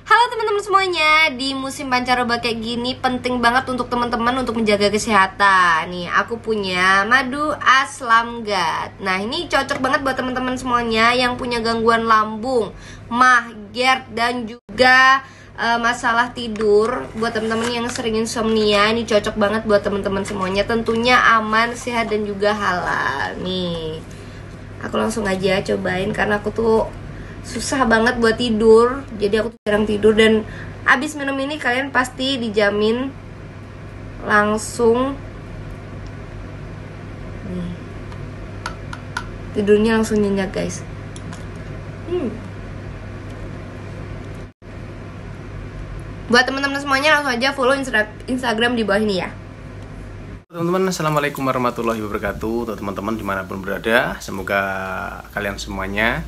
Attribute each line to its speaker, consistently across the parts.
Speaker 1: Halo teman-teman semuanya, di musim pancaroba kayak gini penting banget untuk teman-teman untuk menjaga kesehatan. Nih, aku punya madu aslamgat. Nah, ini cocok banget buat teman-teman semuanya yang punya gangguan lambung, mah, GERD, dan juga masalah tidur. Buat teman-teman yang sering insomnia, ini cocok banget buat teman-teman semuanya. Tentunya aman, sehat, dan juga halal. Nih, aku langsung aja cobain karena aku tuh susah banget buat tidur, jadi aku tuh jarang tidur. Dan abis minum ini kalian pasti dijamin langsung nih, tidurnya langsung nyenyak guys. Buat teman-teman semuanya langsung aja follow Instagram di bawah ini ya.
Speaker 2: Teman-teman, assalamualaikum warahmatullahi wabarakatuh. Untuk teman-teman dimanapun berada, semoga kalian semuanya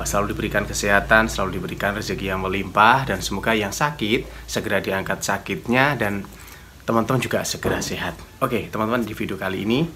Speaker 2: selalu diberikan kesehatan, selalu diberikan rezeki yang melimpah, dan semoga yang sakit segera diangkat sakitnya dan teman-teman juga segera sehat. Oke teman-teman, di video kali ini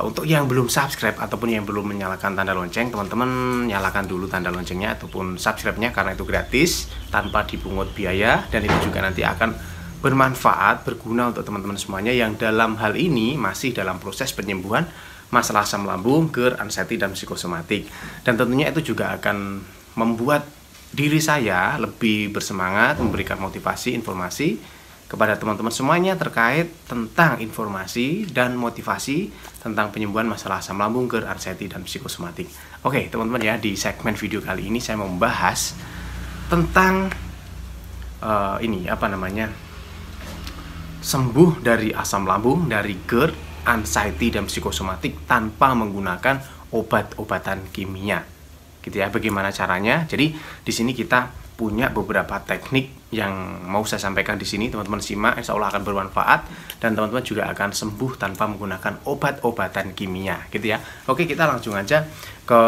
Speaker 2: untuk yang belum subscribe ataupun yang belum menyalakan tanda lonceng, teman-teman nyalakan dulu tanda loncengnya ataupun subscribe-nya karena itu gratis tanpa dipungut biaya, dan itu juga nanti akan bermanfaat, berguna untuk teman-teman semuanya yang dalam hal ini masih dalam proses penyembuhan masalah asam lambung, GERD, anxiety, dan psikosomatik. Dan tentunya itu juga akan membuat diri saya lebih bersemangat, memberikan motivasi, informasi kepada teman-teman semuanya terkait tentang informasi dan motivasi tentang penyembuhan masalah asam lambung, GERD, anxiety, dan psikosomatik. Oke teman-teman ya, di segmen video kali ini saya mau membahas tentang sembuh dari asam lambung, dari GERD, anxiety, dan psikosomatik tanpa menggunakan obat-obatan kimia, gitu ya. Bagaimana caranya? Jadi di sini kita punya beberapa teknik yang mau saya sampaikan di sini. Teman-teman simak, insya Allah akan bermanfaat dan teman-teman juga akan sembuh tanpa menggunakan obat-obatan kimia, gitu ya. Oke, kita langsung aja ke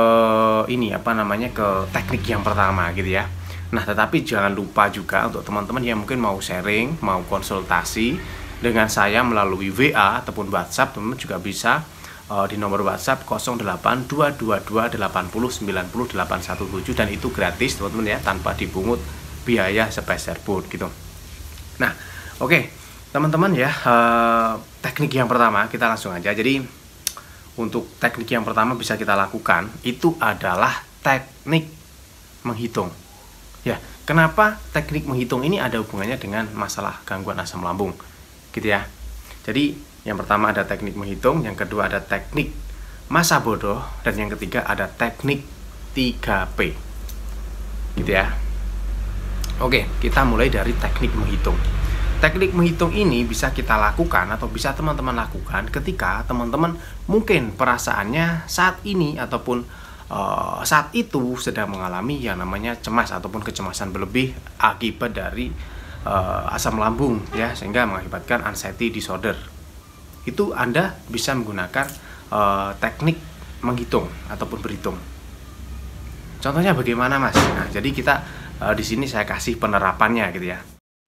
Speaker 2: ke teknik yang pertama, gitu ya. Nah, tetapi jangan lupa juga untuk teman-teman yang mungkin mau sharing, mau konsultasi dengan saya melalui WA ataupun WhatsApp, teman-teman juga bisa di nomor WhatsApp 082228090817, dan itu gratis teman-teman ya, tanpa dipungut biaya sepeser pun gitu. Nah, oke teman-teman ya, teknik yang pertama kita langsung aja. Jadi untuk teknik yang pertama bisa kita lakukan itu adalah teknik menghitung. Ya, kenapa teknik menghitung ini ada hubungannya dengan masalah gangguan asam lambung, gitu ya. Jadi yang pertama ada teknik menghitung, yang kedua ada teknik masa bodoh, dan yang ketiga ada teknik 3P, gitu ya. Oke, kita mulai dari teknik menghitung. Teknik menghitung ini bisa kita lakukan atau bisa teman-teman lakukan ketika teman-teman mungkin perasaannya saat ini ataupun saat itu sedang mengalami yang namanya cemas ataupun kecemasan berlebih akibat dari asam lambung ya, sehingga mengakibatkan anxiety disorder. Itu Anda bisa menggunakan teknik menghitung ataupun berhitung. Contohnya bagaimana, Mas? Nah, jadi kita di sini saya kasih penerapannya gitu ya.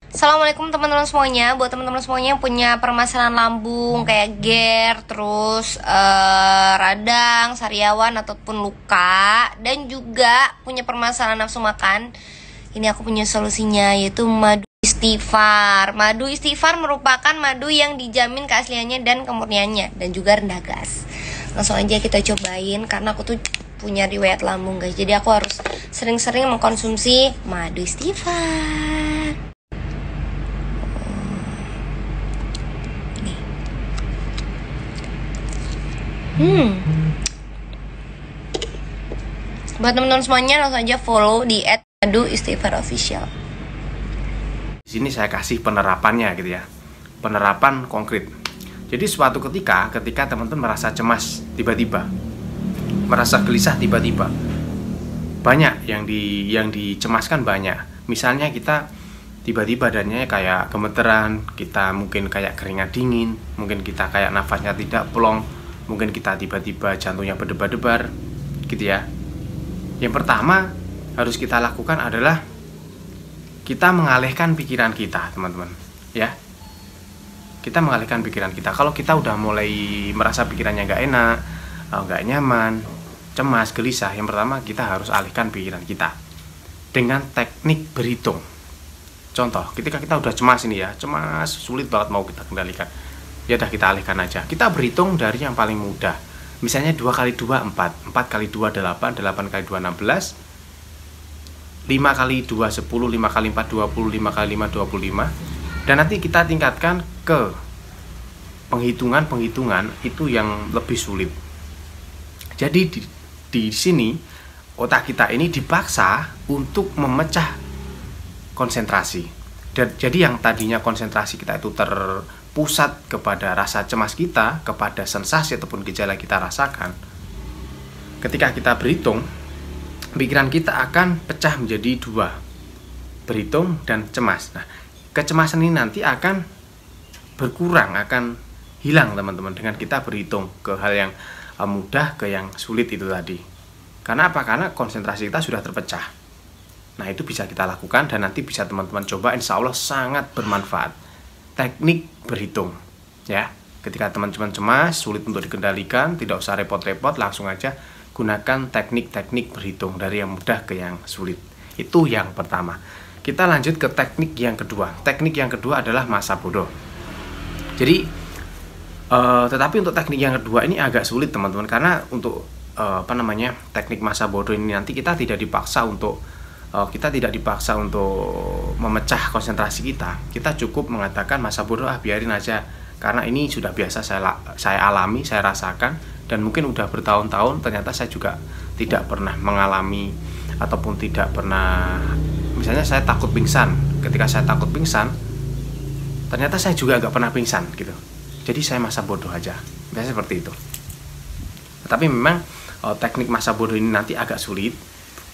Speaker 1: Assalamualaikum teman-teman semuanya. Buat teman-teman semuanya yang punya permasalahan lambung kayak GERD, terus radang, sariawan ataupun luka, dan juga punya permasalahan nafsu makan, ini aku punya solusinya, yaitu madu istighfar. Madu istighfar merupakan madu yang dijamin keasliannya dan kemurniannya, dan juga rendah gas. Langsung aja kita cobain karena aku tuh punya riwayat lambung guys, jadi aku harus sering-sering mengkonsumsi madu istighfar. Buat teman-teman semuanya langsung aja follow di @madu_istighfar_official.
Speaker 2: Di sini saya kasih penerapannya gitu ya. Penerapan konkret. Jadi suatu ketika teman-teman merasa cemas tiba-tiba, merasa gelisah tiba-tiba, banyak yang dicemaskan banyak. Misalnya kita tiba-tiba badannya kayak gemeteran, kita mungkin kayak keringat dingin, mungkin kita kayak nafasnya tidak plong, mungkin kita tiba-tiba jantungnya berdebar-debar, gitu ya. Yang pertama harus kita lakukan adalah kita mengalihkan pikiran kita, teman-teman, ya. Kita mengalihkan pikiran kita. Kalau kita udah mulai merasa pikirannya nggak enak, nggak nyaman, cemas, gelisah, yang pertama kita harus alihkan pikiran kita. dengan teknik berhitung. Contoh, ketika kita udah cemas ini ya, cemas sulit banget mau kita kendalikan, ya udah kita alihkan aja. Kita berhitung dari yang paling mudah. Misalnya 2 kali 2 4, 4 kali 2 8, 8 kali 2 16, 5 kali 2 10, 5 kali 4 20, 5 kali 5 25. Dan nanti kita tingkatkan ke penghitungan itu yang lebih sulit. Jadi di sini otak kita ini dipaksa untuk memecah konsentrasi. Dan jadi yang tadinya konsentrasi kita itu terpusat kepada rasa cemas kita, kepada sensasi ataupun gejala kita rasakan, ketika kita berhitung, pikiran kita akan pecah menjadi 2, berhitung dan cemas. Nah, kecemasan ini nanti akan berkurang, akan hilang teman-teman dengan kita berhitung ke hal yang mudah ke yang sulit itu tadi. Karena apa? Karena konsentrasi kita sudah terpecah. Nah, itu bisa kita lakukan dan nanti bisa teman-teman coba, insya Allah sangat bermanfaat. Teknik berhitung ya. Ketika teman-teman cemas, sulit untuk dikendalikan, tidak usah repot-repot, langsung aja gunakan teknik-teknik berhitung dari yang mudah ke yang sulit. Itu yang pertama. Kita lanjut ke teknik yang kedua. Teknik yang kedua adalah masa bodoh. Jadi tetapi untuk teknik yang kedua ini agak sulit teman-teman, karena untuk teknik masa bodoh ini nanti kita tidak dipaksa untuk memecah konsentrasi kita. Kita cukup mengatakan masa bodoh, biarin aja, karena ini sudah biasa saya alami, saya rasakan, dan mungkin udah bertahun-tahun ternyata saya juga tidak pernah mengalami ataupun tidak pernah, misalnya saya takut pingsan. Ketika saya takut pingsan, ternyata saya juga nggak pernah pingsan gitu. Jadi saya masa bodoh aja, biasanya seperti itu. Tetapi memang teknik masa bodoh ini nanti agak sulit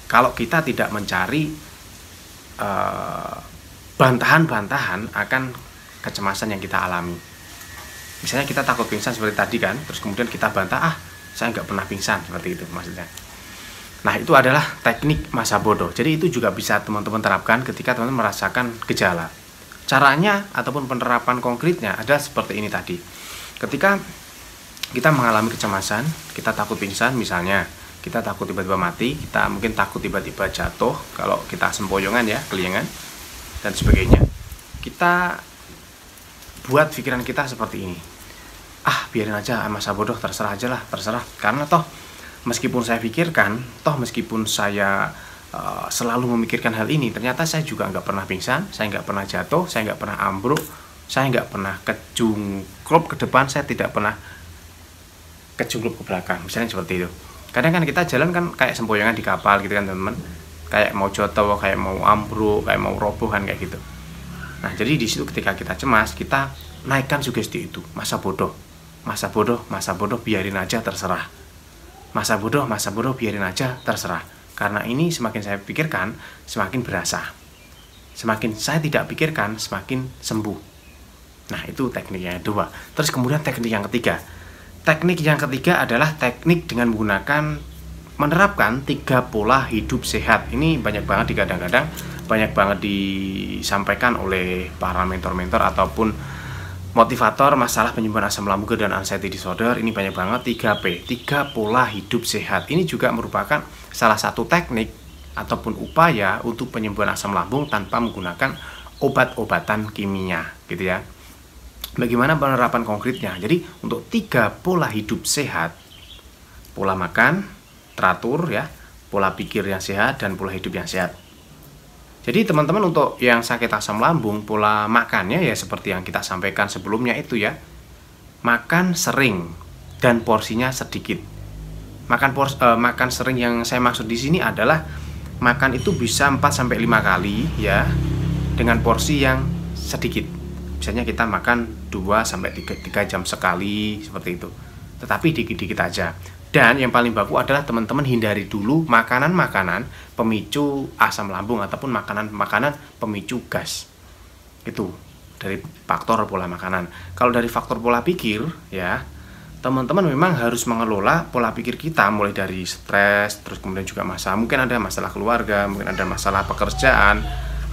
Speaker 2: kalau kita tidak mencari bantahan-bantahan akan kecemasan yang kita alami. Misalnya kita takut pingsan seperti tadi kan, terus kemudian kita bantah, saya nggak pernah pingsan, seperti itu maksudnya. Nah, itu adalah teknik masa bodoh. Jadi itu juga bisa teman-teman terapkan ketika teman-teman merasakan gejala. Caranya ataupun penerapan konkretnya adalah seperti ini tadi. Ketika kita mengalami kecemasan, kita takut pingsan misalnya, kita takut tiba-tiba mati, kita mungkin takut tiba-tiba jatuh, kalau kita sempoyongan ya, kelingan, dan sebagainya. Kita buat pikiran kita seperti ini. Biarin aja, masa bodoh, terserah aja lah, terserah. Karena toh meskipun saya pikirkan, meskipun saya selalu memikirkan hal ini, ternyata saya juga nggak pernah pingsan, saya nggak pernah jatuh, saya nggak pernah ambruk, saya nggak pernah kejungklop ke depan, saya tidak pernah kejungklop ke belakang, misalnya seperti itu. Kadang kan kita jalan kan kayak sempoyongan di kapal gitu kan teman-teman, kayak mau jatuh, kayak mau ambruk, kayak mau roboh kan, kayak gitu. Nah, jadi di situ ketika kita cemas, kita naikkan sugesti itu, masa bodoh, masa bodoh, masa bodoh, biarin aja, terserah. Masa bodoh, biarin aja, terserah. Karena ini semakin saya pikirkan, semakin berasa. Semakin saya tidak pikirkan, semakin sembuh. Nah, itu teknik yang kedua. Terus kemudian teknik yang ketiga. Teknik yang ketiga adalah teknik dengan menggunakan, menerapkan 3 pola hidup sehat. Ini banyak banget digadang-gadang, banyak banget disampaikan oleh para mentor-mentor ataupun motivator masalah penyembuhan asam lambung dan anxiety disorder. Ini banyak banget 3P, 3 pola hidup sehat. Ini juga merupakan salah satu teknik ataupun upaya untuk penyembuhan asam lambung tanpa menggunakan obat-obatan kimia, gitu ya. Bagaimana penerapan konkretnya? Jadi untuk 3 pola hidup sehat, pola makan teratur ya, pola pikir yang sehat, dan pola hidup yang sehat. Jadi teman-teman, untuk yang sakit asam lambung, pola makannya ya seperti yang kita sampaikan sebelumnya itu ya. Makan sering dan porsinya sedikit. Makan sering yang saya maksud di sini adalah makan itu bisa 4 sampai 5 kali ya, dengan porsi yang sedikit. Misalnya kita makan 2 sampai 3 jam sekali seperti itu. Tetapi dikit-dikit aja. Dan yang paling baku adalah teman-teman hindari dulu makanan-makanan pemicu asam lambung ataupun makanan-makanan pemicu gas. Itu dari faktor pola makanan. Kalau dari faktor pola pikir ya, teman-teman memang harus mengelola pola pikir kita, mulai dari stres, terus kemudian juga mungkin ada masalah keluarga, mungkin ada masalah pekerjaan,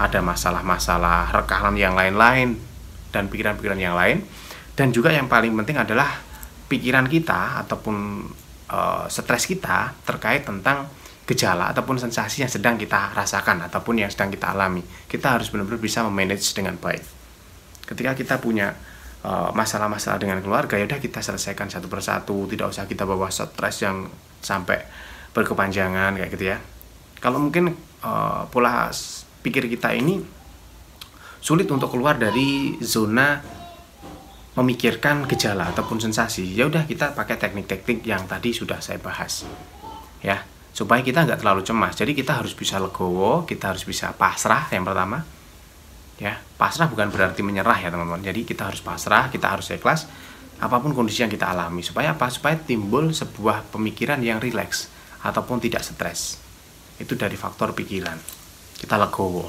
Speaker 2: ada masalah-masalah rekanan yang lain-lain, dan pikiran-pikiran yang lain. Dan juga yang paling penting adalah pikiran kita ataupun stres kita terkait tentang gejala ataupun sensasi yang sedang kita rasakan ataupun yang sedang kita alami. Kita harus benar-benar bisa memanage dengan baik. Ketika kita punya masalah-masalah dengan keluarga, ya udah kita selesaikan satu persatu, tidak usah kita bawa stres yang sampai berkepanjangan kayak gitu ya. Kalau mungkin pola pikir kita ini sulit untuk keluar dari zona memikirkan gejala ataupun sensasi, ya udah kita pakai teknik-teknik yang tadi sudah saya bahas ya, supaya kita nggak terlalu cemas. Jadi kita harus bisa legowo, kita harus bisa pasrah yang pertama ya. Pasrah bukan berarti menyerah ya teman-teman. Jadi kita harus pasrah, kita harus ikhlas apapun kondisi yang kita alami. Supaya apa? Supaya timbul sebuah pemikiran yang rileks ataupun tidak stres. Itu dari faktor pikiran, kita legowo.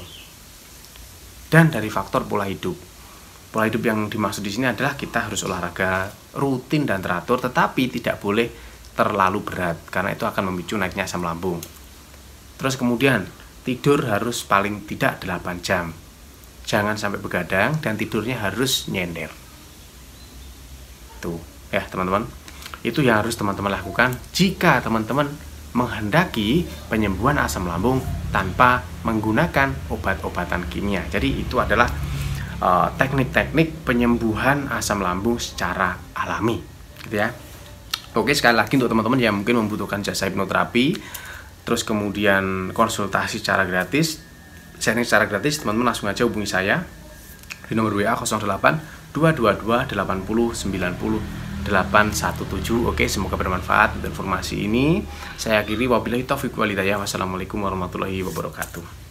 Speaker 2: Dan dari faktor pola hidup. Pola hidup yang dimaksud di sini adalah kita harus olahraga rutin dan teratur, tetapi tidak boleh terlalu berat karena itu akan memicu naiknya asam lambung. Terus kemudian tidur harus paling tidak 8 jam. Jangan sampai begadang dan tidurnya harus nyender. Tuh ya teman-teman. Itu yang harus teman-teman lakukan jika teman-teman menghendaki penyembuhan asam lambung tanpa menggunakan obat-obatan kimia. Jadi itu adalah teknik-teknik penyembuhan asam lambung secara alami, gitu ya. Oke, sekali lagi untuk teman-teman yang mungkin membutuhkan jasa hipnoterapi, terus kemudian konsultasi secara gratis, sharing secara gratis, teman-teman langsung aja hubungi saya di nomor WA 08 222 80 90 817. Oke, semoga bermanfaat untuk informasi ini. Saya akhiri, wabillahi taufiq wal hidayah. Wassalamualaikum warahmatullahi wabarakatuh.